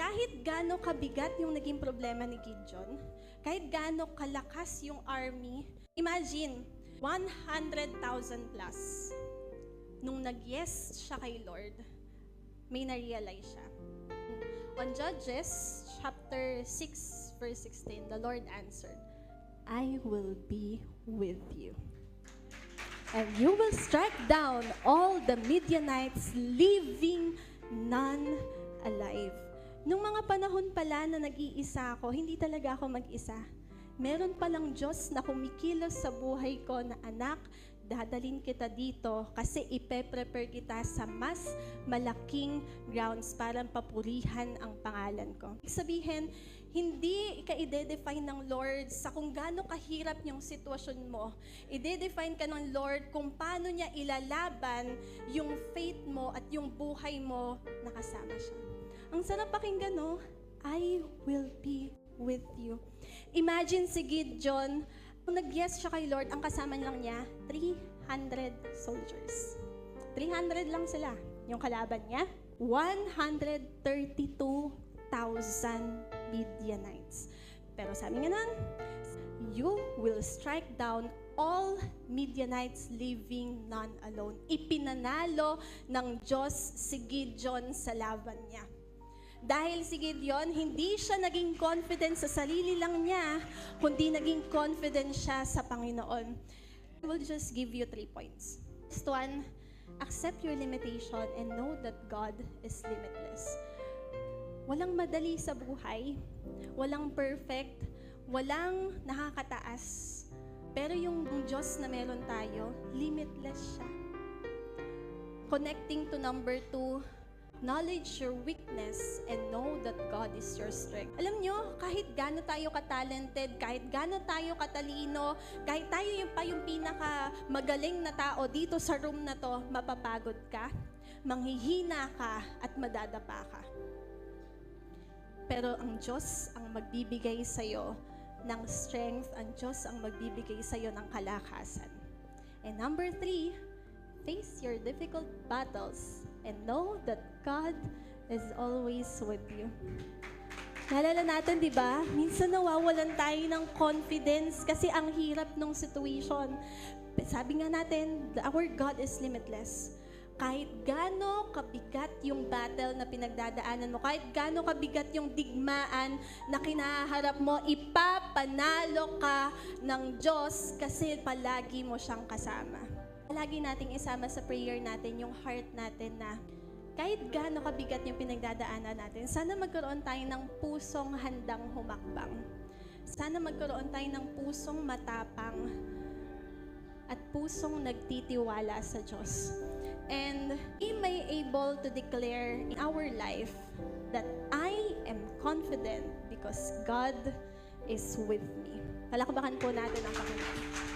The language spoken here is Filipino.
kahit gaano kabigat yung naging problema ni Gideon, kahit gaano kalakas yung army, imagine, 100,000 plus. Nung nag-yes siya kay Lord, may na-realize siya. On Judges chapter 6 verse 16, the Lord answered, I will be with you. And you will strike down all the Midianites, leaving none alive. Nung mga panahon pala na nag-iisa ako, hindi talaga ako mag-isa. Meron palang Diyos na kumikilos sa buhay ko na, anak, dadalhin kita dito kasi ipe-prepare kita sa mas malaking grounds para papurihan ang pangalan ko. Ibig sabihin, hindi ka i-define ng Lord sa kung gaano kahirap yung sitwasyon mo. I-define ka ng Lord kung paano niya ilalaban yung faith mo at yung buhay mo na kasama siya. Ang sarap pakinggan, no? I will be with you. Imagine si Gideon, kung nag-yes siya kay Lord, ang kasama lang niya, 300 soldiers. 300 lang sila. Yung kalaban niya, 132,000 Midianites. Pero sabi nga nun, you will strike down all Midianites, leaving none alone. Ipinanalo ng Diyos si Gideon sa laban niya. Dahil si Gideon, hindi siya naging confident sa sarili lang niya, kundi naging confident siya sa Panginoon. I will just give you 3 points. First one, accept your limitation and know that God is limitless. Walang madali sa buhay, walang perfect, walang nakakataas. Pero yung Diyos na meron tayo, limitless siya. Connecting to number 2, acknowledge your weakness and know that God is your strength. Alam nyo, kahit gaano tayo ka-talented, kahit gaano tayo katalino, kahit tayo yung pinaka-magaling na tao dito sa room na to, mapapagod ka, manghihina ka, at madadapa ka. Pero ang Diyos ang magbibigay sa'yo ng strength, ang Diyos ang magbibigay sa'yo ng kalakasan. And number 3, face your difficult battles and know that God is always with you. Naalala natin, di ba? Minsan nawawalan tayo ng confidence kasi ang hirap ng situation. Sabi nga natin, our God is limitless. Kahit gaano kabigat yung battle na pinagdadaanan mo, kahit gaano kabigat yung digmaan na kinaharap mo, ipapanalo ka ng Diyos kasi palagi mo siyang kasama. Palagi nating isama sa prayer natin yung heart natin na kahit gaano kabigat yung pinagdadaanan natin, sana magkaroon tayo ng pusong handang humakbang. Sana magkaroon tayo ng pusong matapang at pusong nagtitiwala sa Diyos. And we may able to declare in our life that I am confident because God is with me. Palakpakan po natin ang Panginoon.